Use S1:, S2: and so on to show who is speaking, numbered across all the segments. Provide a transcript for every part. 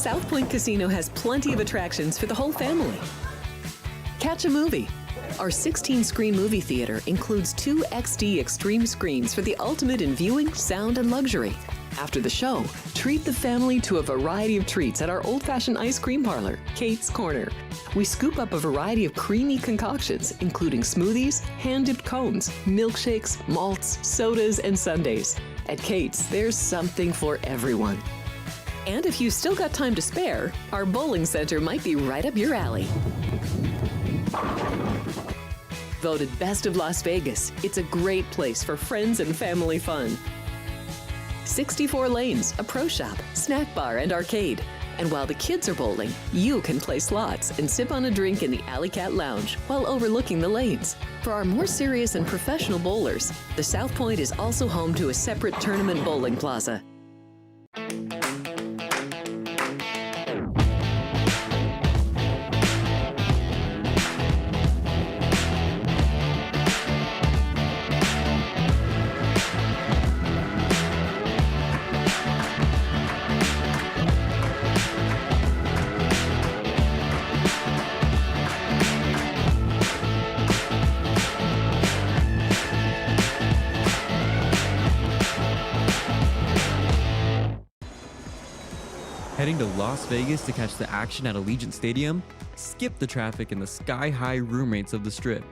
S1: South Point Casino has plenty of attractions for the whole family. Catch a movie. Our 16-screen movie theater includes 2 XD Extreme screens for the ultimate in viewing, sound, and luxury. After the show, treat the family to a variety of treats at our old-fashioned ice cream parlor, Kate's Corner. We scoop up a variety of creamy concoctions, including smoothies, hand-dipped cones, milkshakes, malts, sodas, and sundaes. At Kate's, there's something for everyone. And if you've still got time to spare, our bowling center might be right up your alley. Voted Best of Las Vegas, it's a great place for friends and family fun. 64 lanes, a pro shop, snack bar, and arcade. And while the kids are bowling, you can play slots and sip on a drink in the Alley Cat Lounge while overlooking the lanes. For our more serious and professional bowlers, the South Point is also home to a separate tournament bowling plaza.
S2: Heading to Las Vegas to catch the action at Allegiant Stadium? Skip the traffic and the sky-high room rates of the Strip.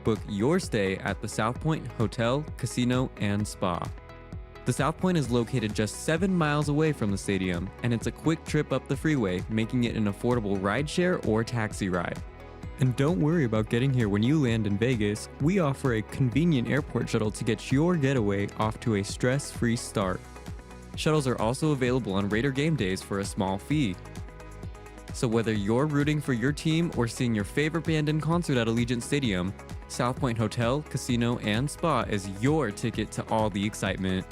S2: Book your stay at the South Point Hotel, Casino, and Spa. The South Point is located just 7 miles away from the stadium, and it's a quick trip up the freeway, making it an affordable rideshare or taxi ride. And don't worry about getting here when you land in Vegas. We offer a convenient airport shuttle to get your getaway off to a stress-free start. Shuttles are also available on Raider game days for a small fee. So whether you're rooting for your team or seeing your favorite band in concert at Allegiant Stadium, South Point Hotel, Casino, and Spa is your ticket to all the excitement.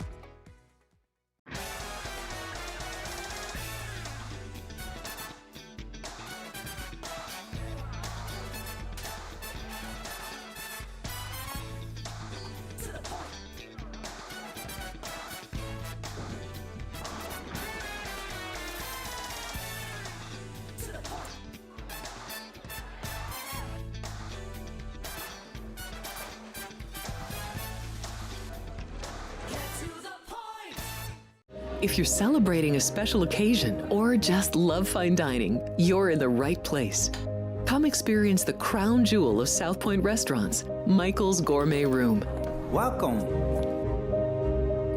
S1: If you're celebrating a special occasion or just love fine dining, you're in the right place. Come experience the crown jewel of South Point restaurants, Michael's Gourmet Room.
S3: Welcome.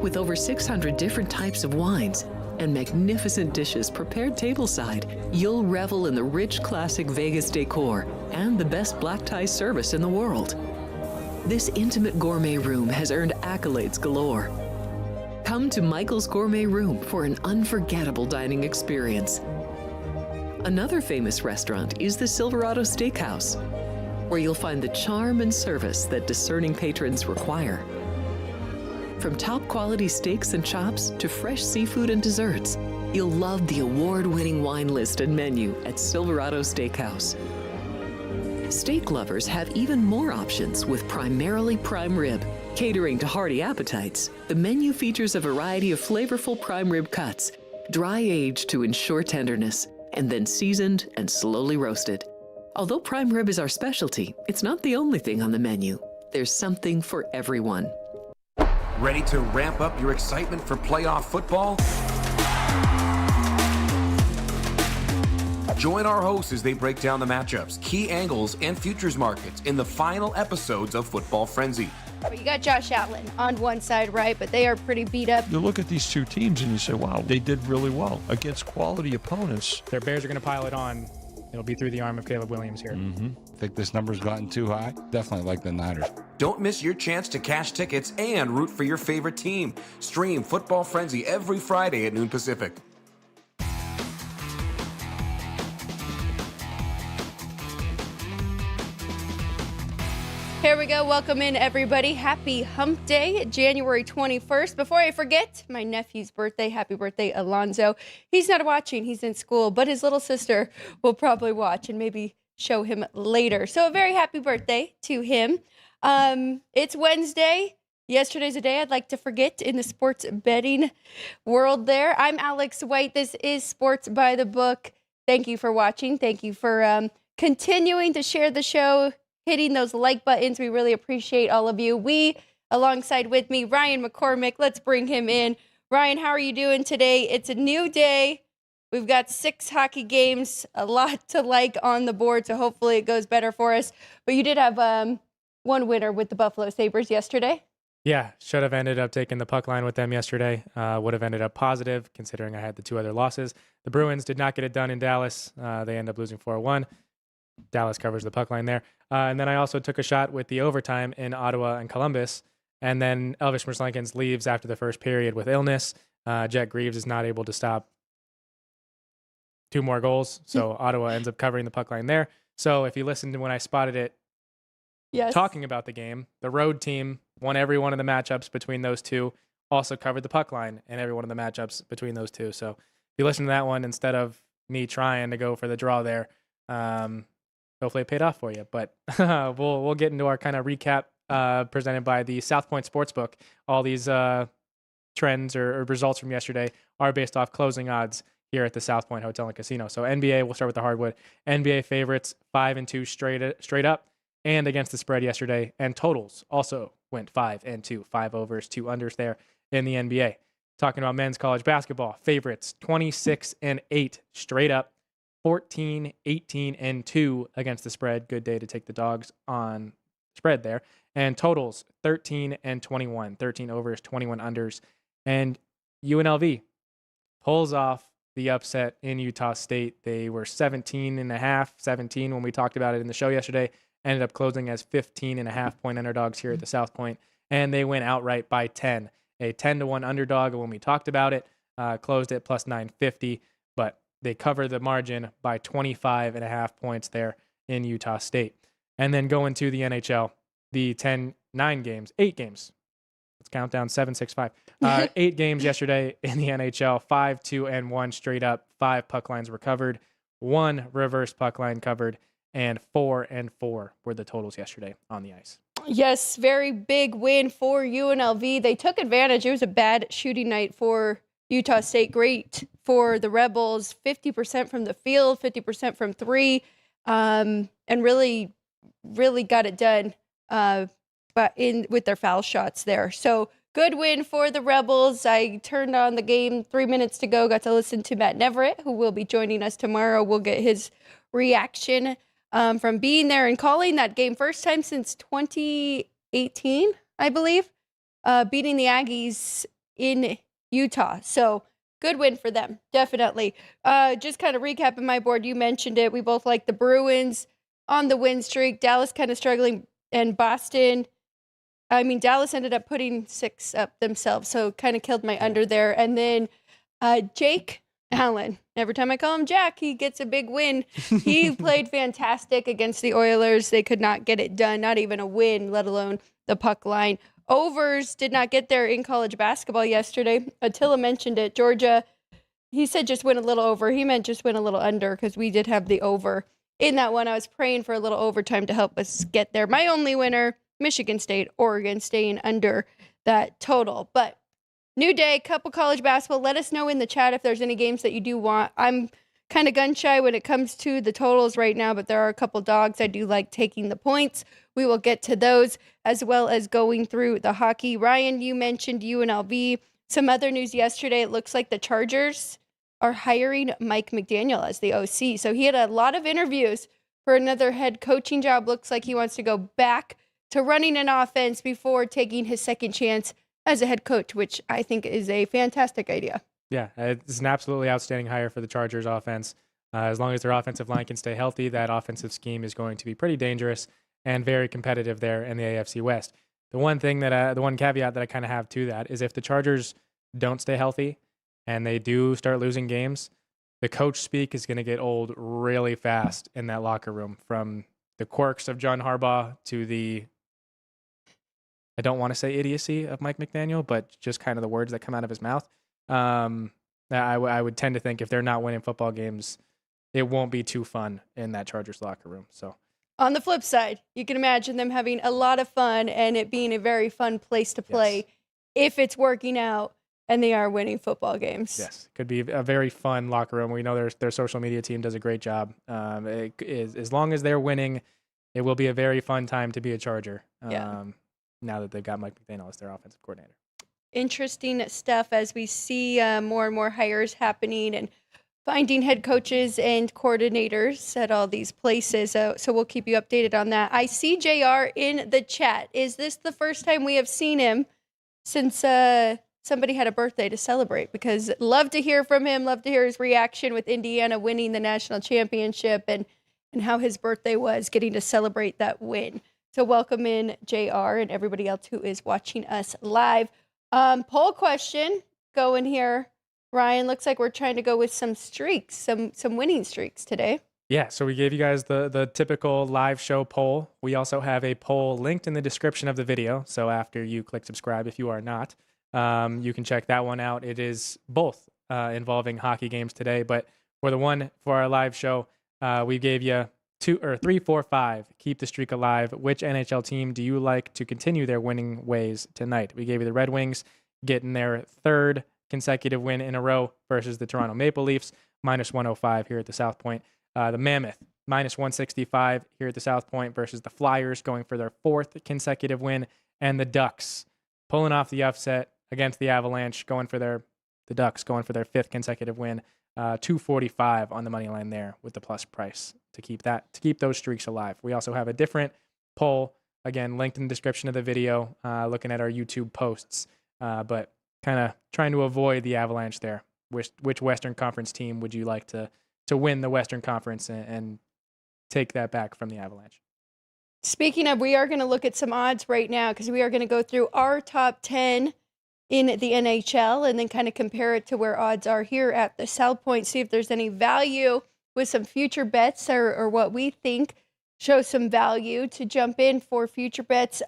S1: With over 600 different types of wines and magnificent dishes prepared tableside, you'll revel in the rich classic Vegas decor and the best black tie service in the world. This intimate gourmet room has earned accolades galore. Come to Michael's Gourmet Room for an unforgettable dining experience. Another famous restaurant is the Silverado Steakhouse, where you'll find the charm and service that discerning patrons require. From top quality steaks and chops to fresh seafood and desserts, you'll love the award-winning wine list and menu at Silverado Steakhouse. Steak lovers have even more options with primarily prime rib. Catering to hearty appetites, the menu features a variety of flavorful prime rib cuts, dry-aged to ensure tenderness, and then seasoned and slowly roasted. Although prime rib is our specialty, it's not the only thing on the menu. There's something for everyone.
S4: Ready to ramp up your excitement for playoff football? Join our hosts as they break down the matchups, key angles, and futures markets in the final episodes of Football Frenzy.
S5: You got Josh Allen on one side, right? But they are pretty beat up.
S6: You look at these two teams and you say, wow, they did really well against quality opponents.
S7: Their Bears are going to pile it on. It'll be through the arm of Caleb Williams here.
S8: Think this number's gotten too high? Definitely like the Niners.
S4: Don't miss your chance to cash tickets and root for your favorite team. Stream Football Frenzy every Friday at noon Pacific.
S5: Here we go. Welcome in, everybody. Happy Hump Day, January 21st. Before I forget, my nephew's birthday. Happy birthday, Alonzo. He's not watching. He's in school, but his little sister will probably watch and maybe show him later. So a very happy birthday to him. It's Wednesday. Yesterday's a day I'd like to forget in the sports betting world there. I'm Alex White. This is Sports by the Book. Thank you for watching. Thank you for continuing to share the show, hitting those like buttons. We really appreciate all of you. Alongside with me, Ryan McCormick. Let's bring him in. Ryan, how are you doing today? It's a new day. We've got 6 hockey games, a lot to like on the board, so hopefully it goes better for us. But you did have one winner with the Buffalo Sabres yesterday.
S7: Yeah, should have ended up taking the puck line with them yesterday. Would have ended up positive considering I had the 2 other losses. The Bruins did not get it done in Dallas. They end up losing 4-1. Dallas covers the puck line there. And then I also took a shot with the overtime in Ottawa and Columbus. And then Elvis Merzlikins leaves after the first period with illness. Jet Greaves is not able to stop 2 more goals. So Ottawa ends up covering the puck line there. So if you listened to when I spotted it, talking about the game, the road team won every one of the matchups between those two, also covered the puck line in every one of the matchups between those two. So if you listen to that one instead of me trying to go for the draw there, hopefully it paid off for you. But we'll get into our kind of recap presented by the South Point Sportsbook. All these trends or results from yesterday are based off closing odds here at the South Point Hotel and Casino. So NBA, we'll start with the hardwood. NBA favorites 5-2 straight up and against the spread yesterday, and totals also went 5-2, 5 overs, 2 unders there in the NBA. Talking about men's college basketball, favorites 26-8 straight up, 14-18-2 against the spread. Good day to take the dogs on spread there. And totals 13-21, 13 overs, 21 unders. And UNLV pulls off the upset in Utah State. They were 17 when we talked about it in the show yesterday. Ended up closing as 15.5-point underdogs here at the South Point, and they went outright by 10. A 10-1 underdog when we talked about it, closed at plus 950, but they covered the margin by 25.5 points there in Utah State. And then going to the NHL, the 8 games. Let's count down 7, 6, 5. 8 games yesterday in the NHL, 5-2-1 straight up. 5 puck lines were covered, 1 reverse puck line covered, and 4-4 were the totals yesterday on the ice.
S5: Yes, very big win for UNLV. They took advantage. It was a bad shooting night for Utah State. Great for the Rebels. 50% from the field, 50% from 3, and really, really got it done with their foul shots there. So good win for the Rebels. I turned on the game 3 minutes to go. Got to listen to Matt Neverett, who will be joining us tomorrow. We'll get his reaction from being there and calling that game. First time since 2018, I believe, beating the Aggies in Utah. So good win for them, definitely. Just kind of recapping my board, you mentioned it. We both like the Bruins on the win streak. Dallas kind of struggling, and Dallas ended up putting 6 up themselves, so kind of killed my under there. And then Jake Allen. Every time I call him Jack, he gets a big win. He played fantastic against the Oilers. They could not get it done, not even a win, let alone the puck line. Overs did not get there in college basketball yesterday. Attila mentioned it. Georgia, he said just win a little over. He meant just win a little under because we did have the over in that one. I was praying for a little overtime to help us get there. My only winner, Michigan State, Oregon, staying under that total. But new day, couple college basketball. Let us know in the chat if there's any games that you do want. I'm kind of gun shy when it comes to the totals right now, but there are a couple dogs I do like taking the points. We will get to those as well as going through the hockey. Ryan, you mentioned UNLV. Some other news yesterday. It looks like the Chargers are hiring Mike McDaniel as the OC. So he had a lot of interviews for another head coaching job. Looks like he wants to go back to running an offense before taking his second chance as a head coach, which I think is a fantastic idea.
S7: Yeah, it's an absolutely outstanding hire for the Chargers offense. As long as their offensive line can stay healthy, that offensive scheme is going to be pretty dangerous and very competitive there in the AFC West. The one caveat that I kind of have to that is if the Chargers don't stay healthy and they do start losing games, the coach speak is going to get old really fast in that locker room, from the quirks of John Harbaugh to the, I don't want to say idiocy of Mike McDaniel, but just kind of the words that come out of his mouth. I would tend to think if they're not winning football games, it won't be too fun in that Chargers locker room. So
S5: On the flip side, you can imagine them having a lot of fun and it being a very fun place to play if it's working out and they are winning football games.
S7: Yes, could be a very fun locker room. We know their social media team does a great job. As long as they're winning, it will be a very fun time to be a Charger. Now that they've got Mike McDaniel as their offensive coordinator.
S5: Interesting stuff as we see more and more hires happening and finding head coaches and coordinators at all these places. So we'll keep you updated on that. I see JR in the chat. Is this the first time we have seen him since somebody had a birthday to celebrate? Because love to hear from him, love to hear his reaction with Indiana winning the national championship and how his birthday was, getting to celebrate that win. So welcome in JR and everybody else who is watching us live. Poll question going here. Ryan, looks like we're trying to go with some streaks, some winning streaks today.
S7: Yeah, so we gave you guys the typical live show poll. We also have a poll linked in the description of the video. So after you click subscribe, if you are not, you can check that one out. It is both involving hockey games today, but for the one for our live show, we gave you 2 or 3, 4, 5. Keep the streak alive. Which NHL team do you like to continue their winning ways tonight? We gave you the Red Wings getting their 3rd consecutive win in a row versus the Toronto Maple Leafs, -105 here at the South Point. The Mammoth, -165 here at the South Point versus the Flyers going for their 4th consecutive win. And the Ducks pulling off the upset against the Avalanche, the Ducks going for their 5th consecutive win. 245 on the money line there with the plus price to keep those streaks alive. We also have a different poll, again, linked in the description of the video, looking at our YouTube posts, but kind of trying to avoid the Avalanche there. Which Western Conference team would you like to win the Western Conference and take that back from the Avalanche?
S5: Speaking of, we are going to look at some odds right now because we are going to go through our top 10 in the NHL and then kind of compare it to where odds are here at the South Point, see if there's any value with some future bets or what we think shows some value to jump in for future bets.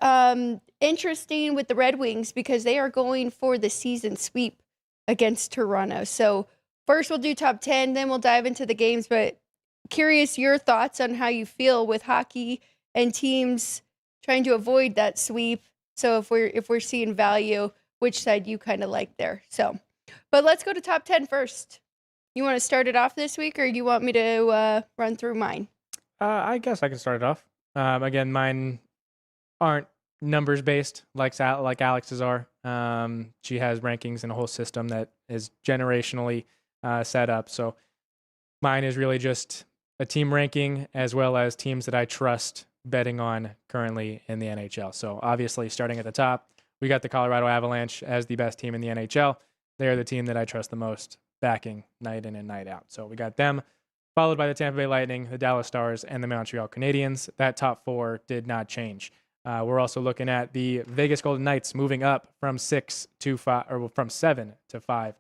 S5: Interesting with the Red Wings because they are going for the season sweep against Toronto. So first we'll do top 10, then we'll dive into the games, but curious your thoughts on how you feel with hockey and teams trying to avoid that sweep. So if we're seeing value, which side you kind of like there. So, but let's go to top 10 first. You want to start it off this week or do you want me to run through mine?
S7: I guess I can start it off. Again, mine aren't numbers based like Alex's are. She has rankings and a whole system that is generationally set up. So mine is really just a team ranking as well as teams that I trust betting on currently in the NHL. So obviously starting at the top, we got the Colorado Avalanche as the best team in the NHL. They're the team that I trust the most, backing night in and night out. So we got them, followed by the Tampa Bay Lightning, the Dallas Stars, and the Montreal Canadiens. That top 4 did not change. We're also looking at the Vegas Golden Knights moving up from 6 to 5, or from 7 to 5.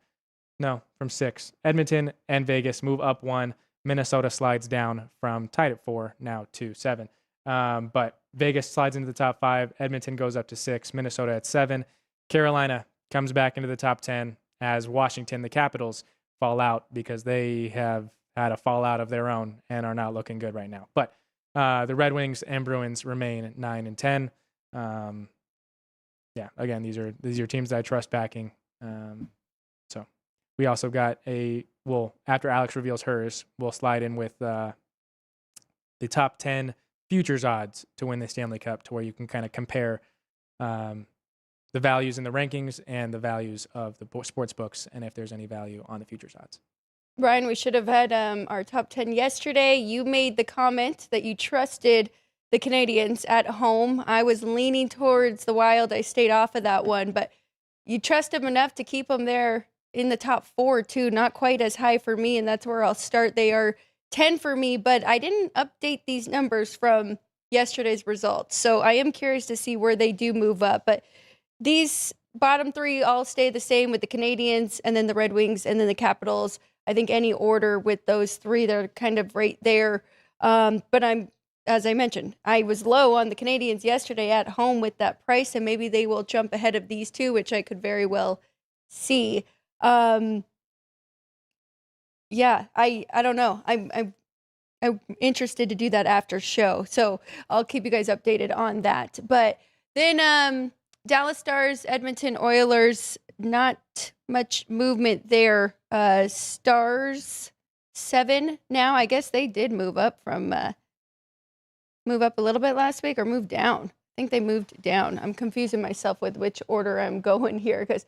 S7: No, from 6. Edmonton and Vegas move up 1. Minnesota slides down from tied at 4 now to 7. But Vegas slides into the top 5. Edmonton goes up to 6. Minnesota at 7. Carolina comes back into the top 10 as Washington, the Capitals, fall out because they have had a fallout of their own and are not looking good right now. But the Red Wings and Bruins remain at 9 and 10. Again, these are teams that I trust backing. So we also got after Alex reveals hers, we'll slide in with the top 10 futures odds to win the Stanley Cup, to where you can kind of compare the values in the rankings and the values of the sports books, and if there's any value on the futures odds.
S5: Brian, we should have had our top 10 yesterday. You made the comment that you trusted the Canadiens at home. I was leaning towards the Wild. I stayed off of that one, but you trust them enough to keep them there in the top 4 too. Not quite as high for me, and that's where I'll start. They are 10 for me, but I didn't update these numbers from yesterday's results. So I am curious to see where they do move up. But these bottom 3 all stay the same with the Canadiens and then the Red Wings and then the Capitals. I think any order with those 3, they're kind of right there. But as I mentioned, I was low on the Canadiens yesterday at home with that price, and maybe they will jump ahead of these 2, which I could very well see. I don't know. I'm interested to do that after show. So I'll keep you guys updated on that. But then Dallas Stars, Edmonton Oilers, not much movement there. Stars 7 now. I guess they did move up a little bit last week or move down. I think they moved down. I'm confusing myself with which order I'm going here because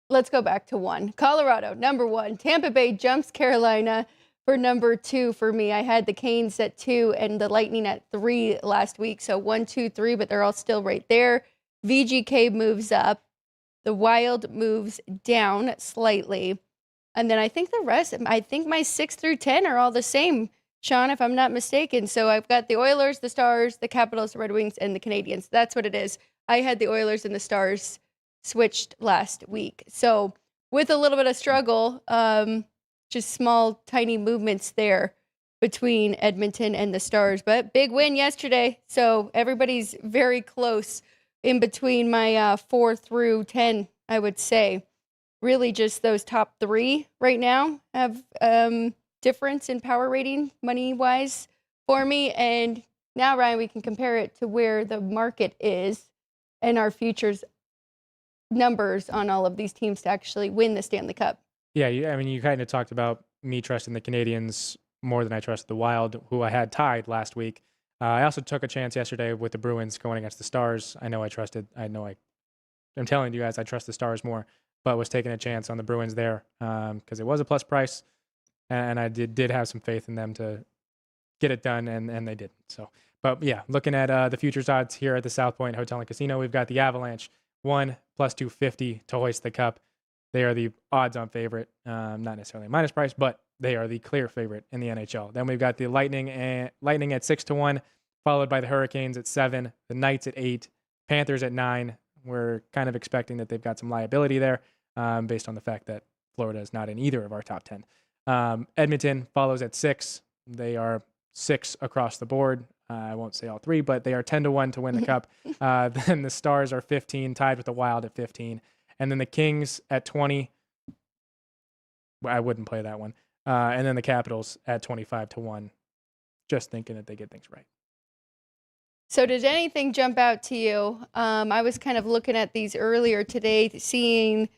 S5: let's go back to 1. Colorado, number 1. Tampa Bay jumps Carolina for number 2 for me. I had the Canes at 2 and the Lightning at 3 last week. So 1, 2, 3, but they're all still right there. VGK moves up. The Wild moves down slightly. And then I think the rest, I think my 6 through 10 are all the same, Sean, if I'm not mistaken. So I've got the Oilers, the Stars, the Capitals, the Red Wings, and the Canadiens. That's what it is. I had the Oilers and the Stars switched last week. So with a little bit of struggle, just small, tiny movements there between Edmonton and the Stars. But big win yesterday. So everybody's very close in between my 4 through 10, I would say. Really just those top 3 right now have difference in power rating money-wise for me. And now, Ryan, we can compare it to where the market is and our futures numbers on all of these teams to actually win the Stanley Cup.
S7: Yeah, I mean, you kind of talked about me trusting the Canadiens more than I trusted the Wild, who I had tied last week. I also took a chance yesterday with the Bruins going against the Stars. I'm telling you guys, I trust the Stars more, but was taking a chance on the Bruins there because it was a plus price, and I did have some faith in them to get it done, and they didn't. So, but yeah, looking at the futures odds here at the South Point Hotel and Casino, we've got the Avalanche 1 plus 250 to hoist the cup. They are the odds-on favorite, not necessarily minus price, but they are the clear favorite in the NHL. Then we've got the Lightning at 6 to 1, followed by the Hurricanes at 7, the Knights at 8, Panthers at 9. We're kind of expecting that they've got some liability there based on the fact that Florida is not in either of our top 10. Edmonton follows at 6. They are 6 across the board. I won't say all 3, but they are 10 to 1 to win the cup. Then the Stars are 15, tied with the Wild at 15. And then the Kings at 20. I wouldn't play that one. And then the Capitals at 25 to 1. Just thinking that they get things right.
S5: So did anything jump out to you? I was kind of looking at these earlier today, seeing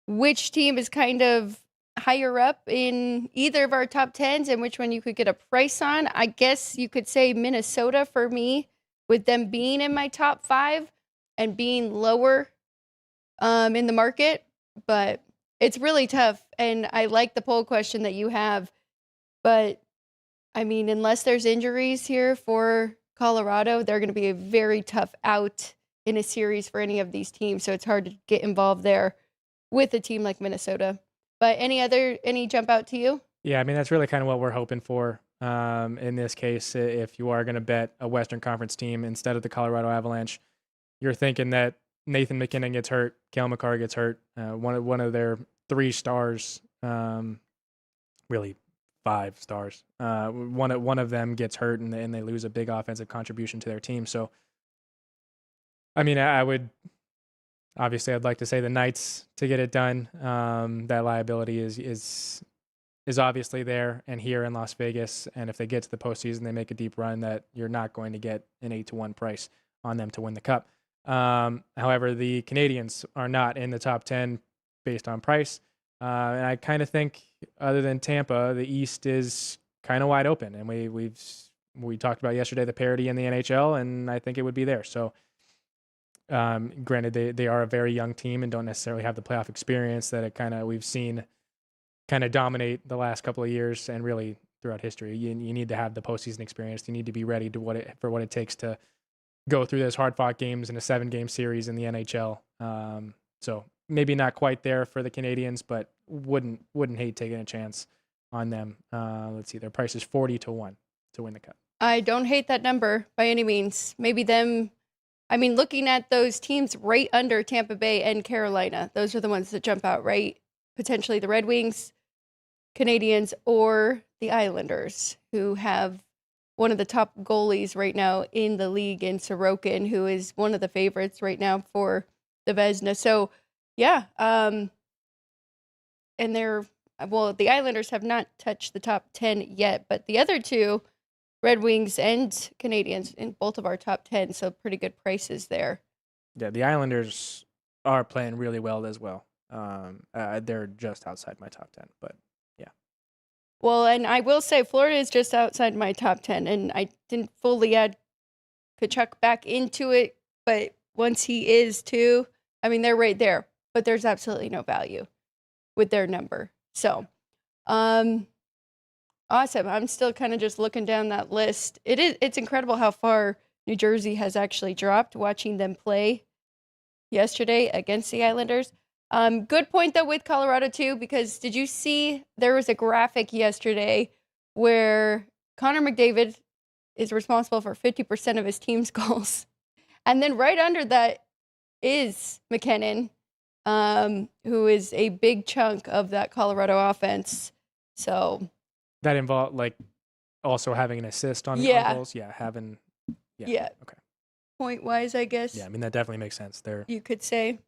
S5: which team is kind of higher up in either of our top 10s and which one you could get a price on. I guess you could say Minnesota for me, with them being in my top 5 and being lower in the market. But it's really tough. And I like the poll question that you have. But, I mean, unless there's injuries here for Colorado, they're going to be a very tough out in a series for any of these teams. So it's hard to get involved there with a team like Minnesota. But any jump out to you?
S7: Yeah, I mean, that's really kind of what we're hoping for in this case. If you are going to bet a Western Conference team instead of the Colorado Avalanche, you're thinking that Nathan McKinnon gets hurt, Cale Makar gets hurt, one of their 3 stars, really 5 stars. One of them gets hurt and they lose a big offensive contribution to their team. So, I mean, I'd like to say the Knights to get it done. That liability is obviously there and here in Las Vegas. And if they get to the postseason, they make a deep run, that you're not going to get an 8 to 1 price on them to win the cup. However, the Canadiens are not in the top 10 based on price. And I kind of think, other than Tampa, the East is kind of wide open. And we talked about yesterday the parity in the NHL, and I think it would be there. So, granted, they are a very young team and don't necessarily have the playoff experience that we've seen kind of dominate the last couple of years and really throughout history. You need to have the postseason experience. You need to be ready for what it takes to go through those hard-fought games in a 7-game series in the NHL. So maybe not quite there for the Canadiens, but wouldn't hate taking a chance on them. Let's see, their price is 40 to 1 to win the cup.
S5: I don't hate that number by any means. Maybe them. I mean, looking at those teams right under Tampa Bay and Carolina, those are the ones that jump out, right? Potentially the Red Wings, Canadiens, or the Islanders, who have one of the top goalies right now in the league in Sorokin, who is one of the favorites right now for the Vezina. So, yeah. And they're well, the Islanders have not touched the top 10 yet, but the other two, Red Wings and Canadiens, in both of our top 10, so pretty good prices there.
S7: Yeah, the Islanders are playing really well as well. They're just outside my top 10, but yeah.
S5: Well, and I will say Florida is just outside my top 10, and I didn't fully add Kachuk back into it, but once he is too, I mean, they're right there, but there's absolutely no value with their number. So, awesome. I'm still kind of just looking down that list. It's incredible how far New Jersey has actually dropped watching them play yesterday against the Islanders. Good point though with Colorado too, because did you see there was a graphic yesterday where Connor McDavid is responsible for 50% of his team's goals. And then right under that is McKinnon, who is a big chunk of that Colorado offense. So
S7: that involved like also having an assist on goals. Yeah,
S5: Yeah.
S7: Okay.
S5: Point wise, I guess.
S7: Yeah, I mean that definitely makes sense. They're
S5: you could say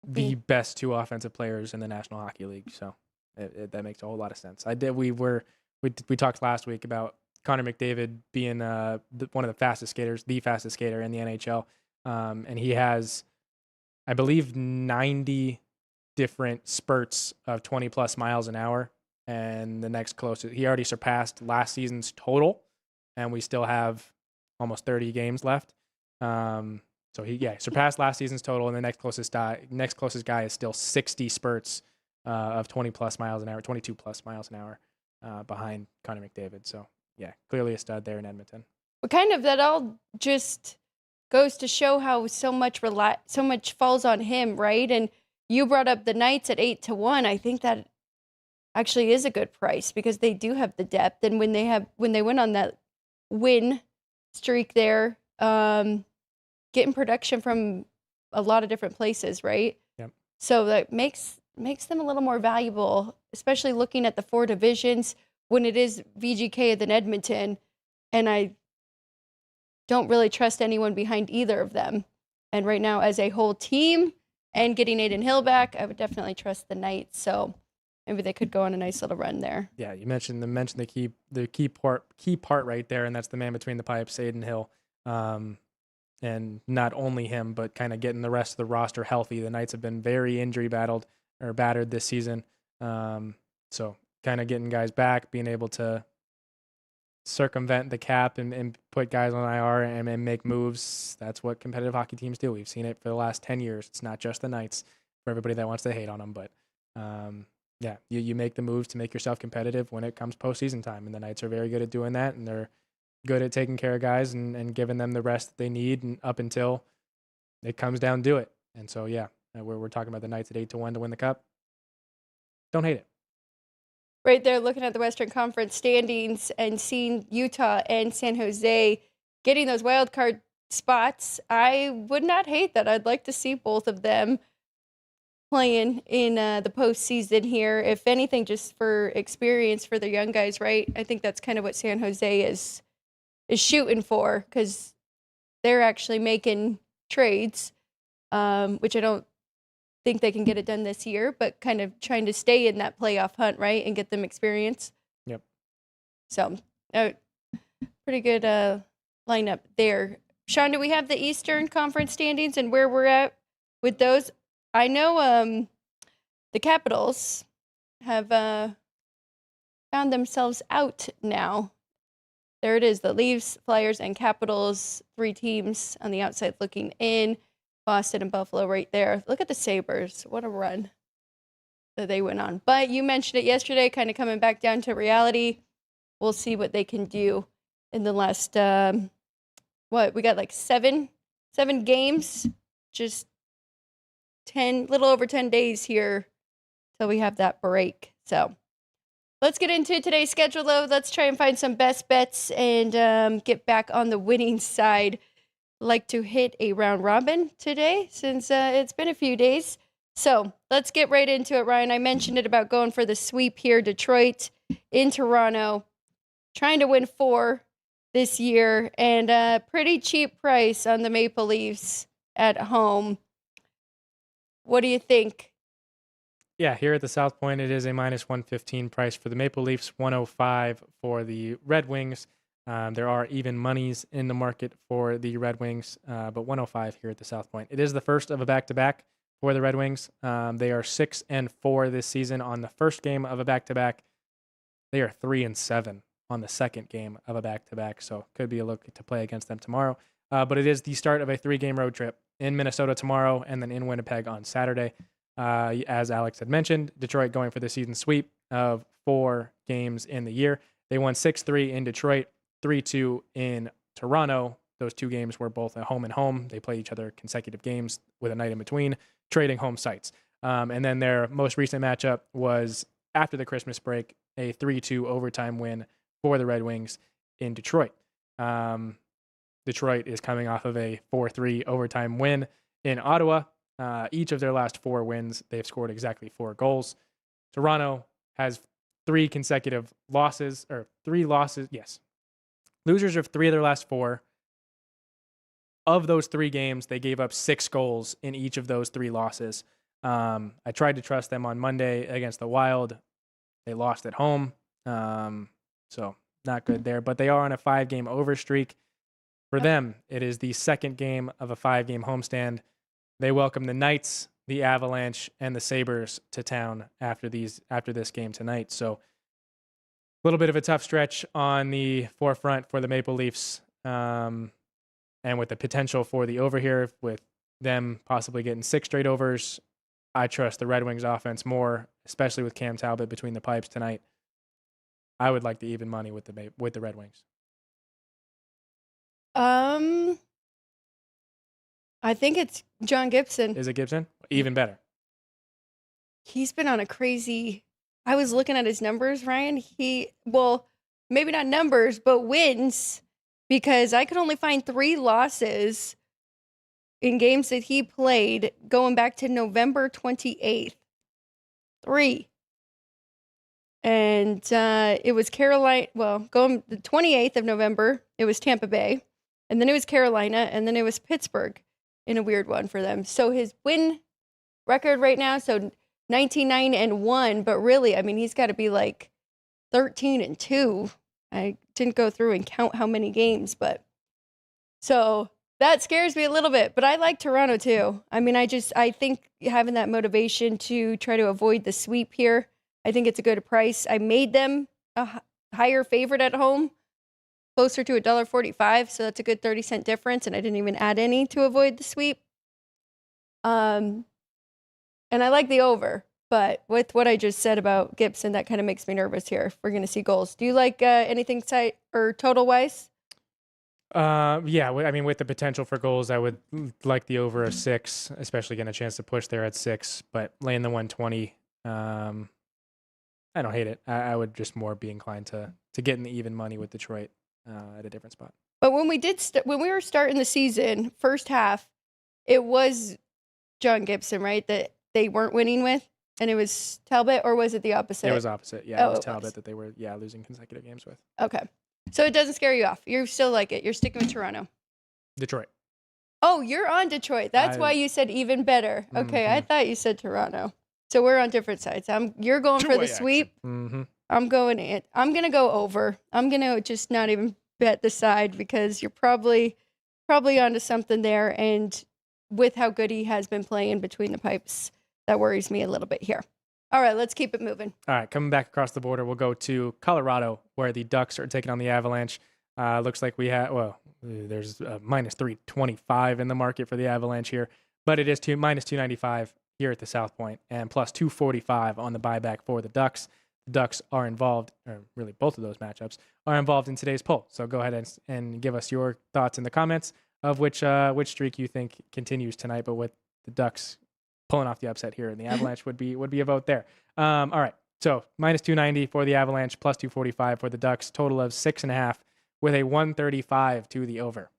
S7: the best two offensive players in the National Hockey League, so that makes a whole lot of sense. We talked last week about Connor McDavid being one of the fastest skaters, the fastest skater in the NHL, and he has, I believe, 90 different spurts of 20 plus miles an hour, and the next closest, he already surpassed last season's total, and we still have almost 30 games left. So he surpassed last season's total, and the next closest guy is still 60 spurts of 20 plus miles an hour, 22 plus miles an hour behind Connor McDavid. So yeah, clearly a stud there in Edmonton.
S5: But kind of that all just goes to show how so much falls on him, right? And you brought up the Knights at 8-1. I think that actually is a good price because they do have the depth, and when they went on that win streak there, getting production from a lot of different places, right?
S7: Yep.
S5: So that makes them a little more valuable, especially looking at the four divisions when it is VGK than Edmonton, and I don't really trust anyone behind either of them. And right now, as a whole team and getting Aiden Hill back, I would definitely trust the Knights. So maybe they could go on a nice little run there.
S7: Yeah, you mentioned the key part right there, and that's the man between the pipes, Aiden Hill. And not only him, but kind of getting the rest of the roster healthy. The Knights have been very injury battered this season. So kind of getting guys back, being able to circumvent the cap and put guys on IR and make moves. That's what competitive hockey teams do. We've seen it for the last 10 years. It's not just the Knights, for everybody that wants to hate on them, but you make the moves to make yourself competitive when it comes postseason time, and the Knights are very good at doing that, and they're good at taking care of guys and giving them the rest that they need and up until it comes down to it. And so, we're talking about the Knights at 8-1 to win the Cup. Don't hate it.
S5: Right there, looking at the Western Conference standings and seeing Utah and San Jose getting those wild card spots, I would not hate that. I'd like to see both of them playing in the postseason here. If anything, just for experience for the young guys, right? I think that's kind of what San Jose is shooting for, because they're actually making trades, which I don't think they can get it done this year, but kind of trying to stay in that playoff hunt, right, and get them experience.
S7: Yep.
S5: So, pretty good lineup there. Sean, do we have the Eastern Conference standings and where we're at with those? I know the Capitals have found themselves out now. There it is, the Leafs, Flyers, and Capitals, 3 teams on the outside looking in. Boston and Buffalo right there. Look at the Sabres. What a run that they went on. But you mentioned it yesterday, kind of coming back down to reality. We'll see what they can do in the last, we got like seven games, just little over 10 days here till we have that break. So let's get into today's schedule, though. Let's try and find some best bets and get back on the winning side. Like to hit a round robin today since it's been a few days. So let's get right into it, Ryan. I mentioned it about going for the sweep here. Detroit in Toronto, trying to win 4 this year, and a pretty cheap price on the Maple Leafs at home. What do you think?
S7: Yeah, here at the South Point, it is a minus 115 price for the Maple Leafs, 105 for the Red Wings. There are even monies in the market for the Red Wings, but 105 here at the South Point. It is the first of a back-to-back for the Red Wings. They are 6-4 this season on the first game of a back-to-back. They are 3-7 on the second game of a back-to-back, so could be a look to play against them tomorrow. But it is the start of a 3-game road trip in Minnesota tomorrow and then in Winnipeg on Saturday. As Alex had mentioned, Detroit going for the season sweep of 4 games in the year. They won 6-3 in Detroit, 3-2 in Toronto. Those 2 games were both at home and home. They play each other consecutive games with a night in between, trading home sites. And then their most recent matchup was after the Christmas break, a 3-2 overtime win for the Red Wings in Detroit. Detroit is coming off of a 4-3 overtime win in Ottawa. Each of their last 4 wins, they've scored exactly 4 goals. Toronto has 3 consecutive losses, or 3 losses. Yes. Losers of 3 of their last 4. Of those 3 games, they gave up 6 goals in each of those 3 losses. I tried to trust them on Monday against the Wild. They lost at home. So not good there, but they are on a 5-game over streak. For them, it is the second game of a 5-game homestand. They welcome the Knights, the Avalanche, and the Sabres to town after this game tonight. So a little bit of a tough stretch on the forefront for the Maple Leafs, and with the potential for the over here, with them possibly getting 6 straight overs, I trust the Red Wings offense more, especially with Cam Talbot between the pipes tonight. I would like the even money with the Red Wings.
S5: I think it's John Gibson.
S7: Is it Gibson? Even better.
S5: He's been on a crazy. I was looking at his numbers, Ryan. Maybe not numbers, but wins, because I could only find 3 losses in games that he played going back to November 28th. 3. And it was Carolina. Well, going the 28th of November, it was Tampa Bay. And then it was Carolina. And then it was Pittsburgh in a weird one for them. So his win record right now, so 19-9-1. But really, I mean, he's got to be like 13-2. I didn't go through and count how many games, but so that scares me a little bit. But I like Toronto too. I mean, I think having that motivation to try to avoid the sweep here, I think it's a good price. I made them a higher favorite at home, closer to $1.45, so that's a good 30-cent difference, and I didn't even add any to avoid the sweep. And I like the over, but with what I just said about Gibson, that kind of makes me nervous here if we're going to see goals. Do you like anything site or total-wise?
S7: Yeah, I mean, with the potential for goals, I would like the over of 6, especially getting a chance to push there at 6, but laying the 120, I don't hate it. I would just more be inclined to get in the even money with Detroit at a different spot.
S5: But when we were starting the season, first half, it was John Gibson, right, that they weren't winning with, and it was Talbot, or was it the opposite?
S7: It was opposite. Yeah, it was Talbot that they were losing consecutive games with.
S5: Okay, so it doesn't scare you off. You still like it. You're sticking with Toronto.
S7: Detroit.
S5: Oh, you're on Detroit. That's why you said even better. Okay, I thought you said Toronto. So we're on different sides. You're going for the sweep.
S7: Mm-hmm.
S5: I'm gonna go over. I'm gonna just not even bet the side, because you're probably onto something there. And with how good he has been playing between the pipes, that worries me a little bit here. All right, let's keep it moving.
S7: All right, coming back across the border, we'll go to Colorado, where the Ducks are taking on the Avalanche. Looks like there's minus 325 in the market for the Avalanche here, but it is minus 295 here at the South Point, and plus 245 on the buyback for the Ducks. The Ducks are involved, or really both of those matchups are involved in today's poll. So go ahead and give us your thoughts in the comments of which streak you think continues tonight. But with the Ducks pulling off the upset here, and the Avalanche would be a vote there. All right, so minus 290 for the Avalanche, plus 245 for the Ducks. Total of 6.5 with a 135 to the over.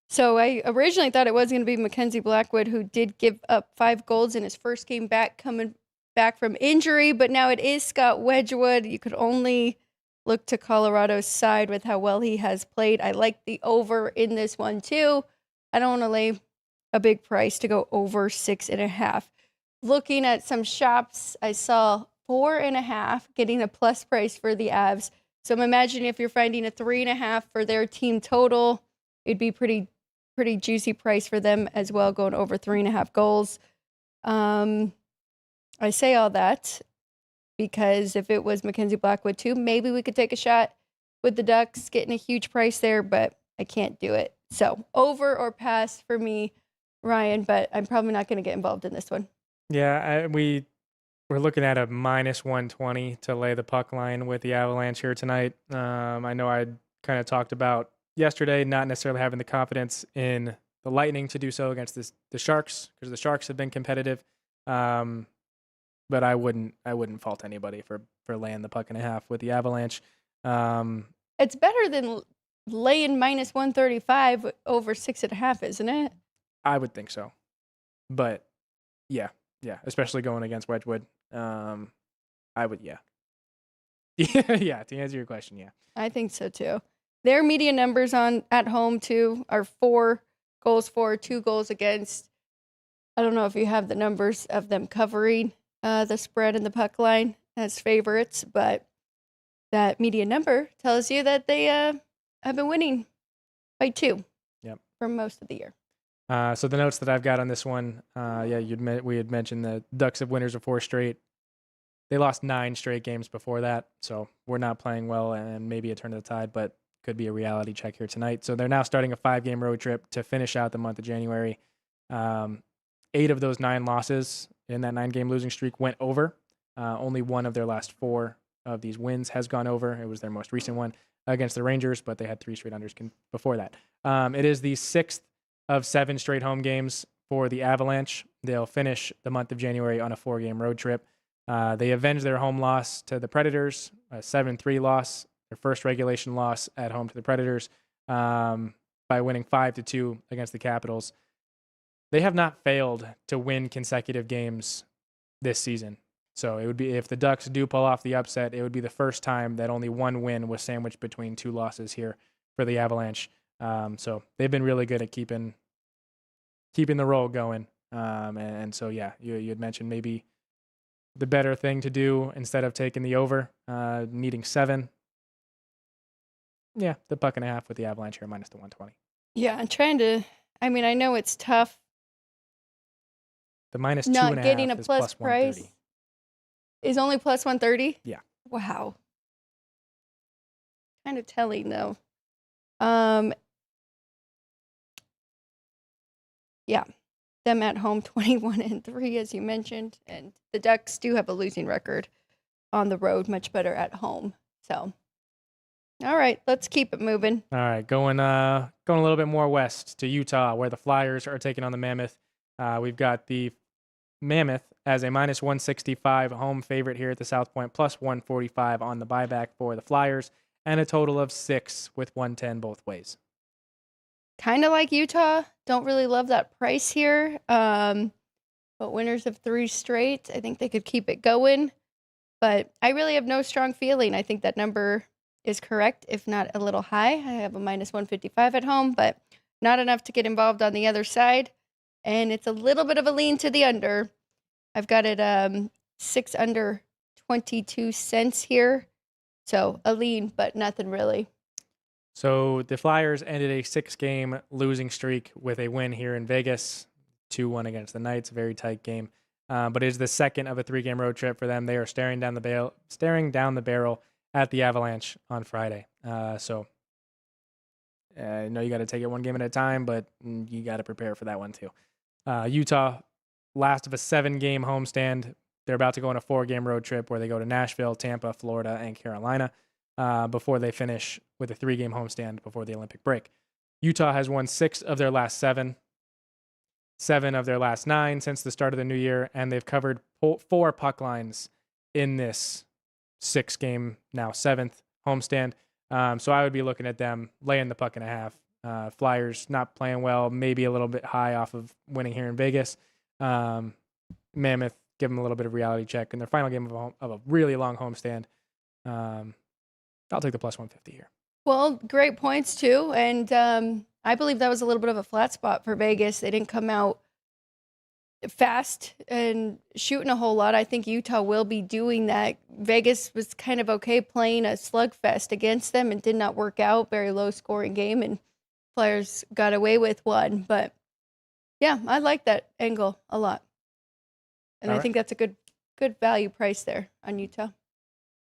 S5: So I originally thought it was going to be Mackenzie Blackwood, who did give up 5 goals in his first game back, coming back from injury, but now it is Scott Wedgwood. You could only look to Colorado's side with how well he has played. I like the over in this one too. I don't want to lay a big price to go over 6.5. looking at some shops, I saw 4.5 getting a plus price for the Avs. So I'm imagining if you're finding a 3.5 for their team total, it'd be pretty juicy price for them as well, going over 3.5 goals. I say all that because if it was Mackenzie Blackwood too, maybe we could take a shot with the Ducks getting a huge price there, but I can't do it. So over or pass for me, Ryan, but I'm probably not going to get involved in this one.
S7: Yeah, we're looking at a -120 to lay the puck line with the Avalanche here tonight. I know I kind of talked about yesterday not necessarily having the confidence in the Lightning to do so against the Sharks, because the Sharks have been competitive. But I wouldn't fault anybody for laying the puck and a half with the Avalanche.
S5: It's better than laying -135 over 6.5, isn't it?
S7: I would think so. But yeah, especially going against Wedgwood. I would, yeah. Yeah, to answer your question, yeah.
S5: I think so too. Their media numbers at home too are 4 goals for, 2 goals against. I don't know if you have the numbers of them covering the spread and the puck line as favorites, but that media number tells you that they have been winning by 2.
S7: Yep.
S5: For most of the year.
S7: So the notes that I've got on this one, we had mentioned the Ducks have winners of 4 straight. They lost 9 straight games before that, so we're not playing well, and maybe a turn of the tide, but could be a reality check here tonight. So they're now starting a 5-game road trip to finish out the month of January. 8 of those 9 losses in that 9-game losing streak went over. Only 1 of their last 4 of these wins has gone over. It was their most recent one against the Rangers, but they had 3 straight unders before that. It is the 6th of 7 straight home games for the Avalanche. They'll finish the month of January on a 4-game road trip. They avenged their home loss to the Predators, a 7-3 loss, their first regulation loss at home to the Predators, by winning 5-2 against the Capitals. They have not failed to win consecutive games this season. So it would be, if the Ducks do pull off the upset, it would be the first time that only 1 win was sandwiched between 2 losses here for the Avalanche. So they've been really good at keeping the roll going. And so, yeah, you had mentioned maybe the better thing to do instead of taking the over, needing 7. Yeah, the puck and a half with the Avalanche here minus the 120.
S5: Yeah, I'm trying to. I mean, I know it's tough.
S7: The minus
S5: Not
S7: 2.5
S5: getting a
S7: is
S5: plus
S7: plus
S5: price
S7: 130.
S5: is only plus 130.
S7: Yeah.
S5: Wow. Kind of telling though. Yeah, them at home 21-3 as you mentioned, and the Ducks do have a losing record on the road, much better at home. So, all right, let's keep it moving.
S7: All right, going a little bit more west to Utah, where the Flyers are taking on the Mammoth. We've got the Mammoth as a minus 165 home favorite here at the South Point, plus 145 on the buyback for the Flyers, and a total of 6 with 110 both ways.
S5: Kind of like Utah. Don't really love that price here. But winners of 3 straight, I think they could keep it going. But I really have no strong feeling. I think that number is correct, if not a little high. I have a minus 155 at home, but not enough to get involved on the other side. And it's a little bit of a lean to the under. I've got it 6 under 22 cents here. So a lean, but nothing really.
S7: So the Flyers ended a 6-game losing streak with a win here in Vegas, 2-1 against the Knights, a very tight game. But it is the second of a 3-game road trip for them. They are staring down the barrel at the Avalanche on Friday. So I know you got to take it 1 game at a time, but you got to prepare for that one too. Utah, last of a 7-game homestand. They're about to go on a 4-game road trip where they go to Nashville, Tampa, Florida, and Carolina before they finish with a 3-game homestand before the Olympic break. Utah has won 6 of their last 7 of their last 9 since the start of the new year, and they've covered 4 puck lines in this 6-game, now 7th homestand. So I would be looking at them laying the puck and a half. Flyers not playing well, maybe a little bit high off of winning here in Vegas. Mammoth, give them a little bit of reality check in their final game of a really long homestand. I'll take the plus 150 here.
S5: Well, great points too. And I believe that was a little bit of a flat spot for Vegas. They didn't come out fast and shooting a whole lot. I think Utah will be doing that. Vegas was kind of okay playing a slugfest against them and did not work out. Very low scoring game, and Flyers got away with one. But yeah, I like that angle a lot. And I think that's a good value price there on Utah.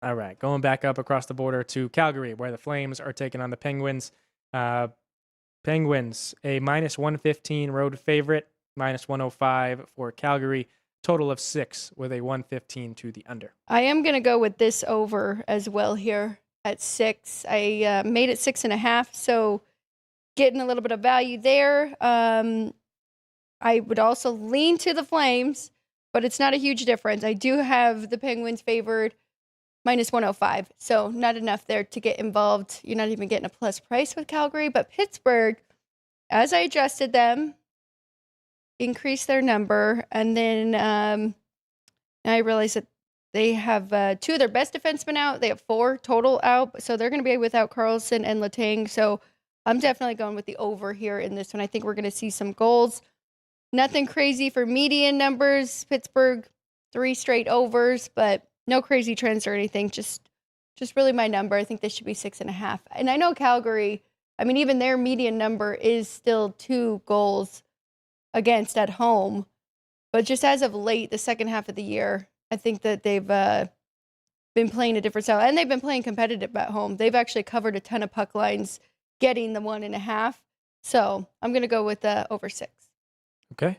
S7: All right, going back up across the border to Calgary, where the Flames are taking on the Penguins. Penguins, a -115 road favorite, -105 for Calgary. Total of 6 with a 115 to the under.
S5: I am going to go with this over as well here at 6. I made it 6.5, so getting a little bit of value there. I would also lean to the Flames, but it's not a huge difference. I do have the Penguins favored -105, so not enough there to get involved. You're not even getting a plus price with Calgary, but Pittsburgh, as I adjusted them, increased their number, and then I realized that they have 2 of their best defensemen out. They have 4 total out, so they're going to be without Carlson and Letang, so I'm definitely going with the over here in this one. I think we're going to see some goals. Nothing crazy for median numbers. Pittsburgh, 3 straight overs, but no crazy trends or anything. Just really my number. I think this should be 6.5. And I know Calgary, I mean, even their median number is still 2 goals against at home. But just as of late, the second half of the year, I think that they've been playing a different style. And they've been playing competitive at home. They've actually covered a ton of puck lines, getting the 1.5. So I'm going to go with over 6.
S7: Okay.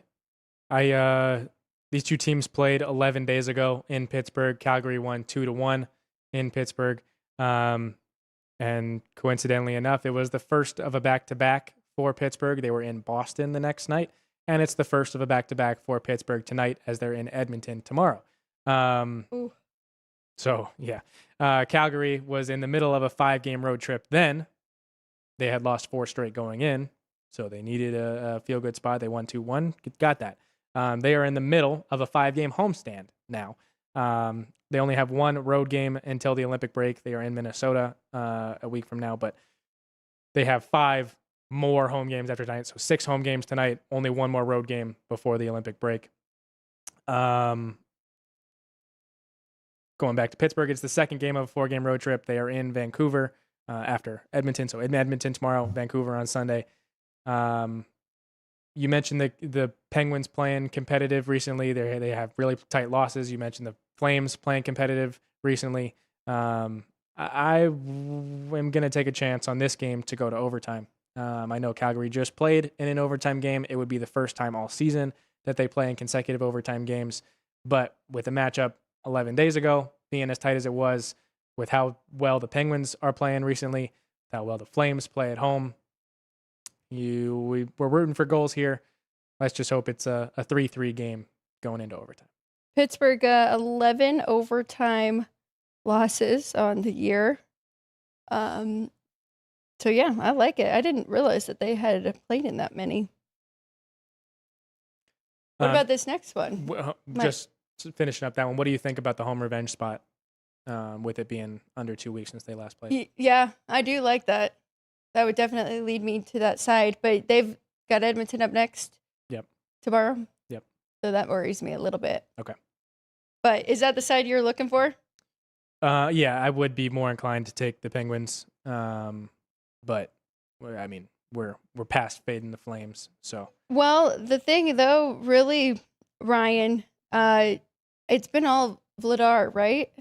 S7: These two teams played 11 days ago in Pittsburgh. Calgary won 2-1 in Pittsburgh. And coincidentally enough, it was the first of a back-to-back for Pittsburgh. They were in Boston the next night, and it's the first of a back-to-back for Pittsburgh tonight as they're in Edmonton tomorrow. So, yeah. Calgary was in the middle of a 5-game road trip then. They had lost 4 straight going in, so they needed a feel-good spot. They won 2-1. Got that. They are in the middle of a 5-game homestand now. They only have 1 road game until the Olympic break. They are in Minnesota a week from now, but they have 5 more home games after tonight. So 6 home games tonight, only 1 more road game before the Olympic break. Going back to Pittsburgh, it's the second game of a 4-game road trip. They are in Vancouver after Edmonton. So in Edmonton tomorrow, Vancouver on Sunday. You mentioned the Penguins playing competitive recently. They have really tight losses. You mentioned the Flames playing competitive recently. I am going to take a chance on this game to go to overtime. I know Calgary just played in an overtime game. It would be the first time all season that they play in consecutive overtime games. But with a matchup 11 days ago being as tight as it was, with how well the Penguins are playing recently, how well the Flames play at home, we're rooting for goals here. Let's just hope it's a 3-3 game going into overtime.
S5: Pittsburgh, 11 overtime losses on the year. So yeah, I like it. I didn't realize that they had played in that many. What about this next one?
S7: Just finishing up that one, what do you think about the home revenge spot with it being under 2 weeks since they last played?
S5: Yeah, I do like that. That would definitely lead me to that side. But they've got Edmonton up next.
S7: Yep.
S5: Tomorrow.
S7: Yep.
S5: So that worries me a little bit.
S7: Okay.
S5: But is that the side you're looking for?
S7: Yeah, I would be more inclined to take the Penguins. But I mean, we're past fading the Flames. So.
S5: Well, the thing though, really, Ryan, it's been all Vladar, right?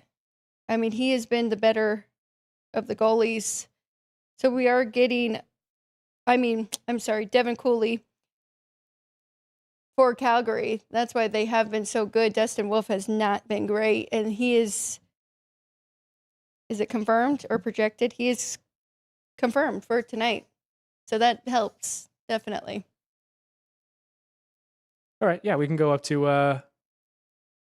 S5: I mean, he has been the better of the goalies. So we are getting, Devin Cooley for Calgary. That's why they have been so good. Dustin Wolf has not been great. And he is it confirmed or projected? He is confirmed for tonight. So that helps, definitely.
S7: All right. Yeah, we can go up to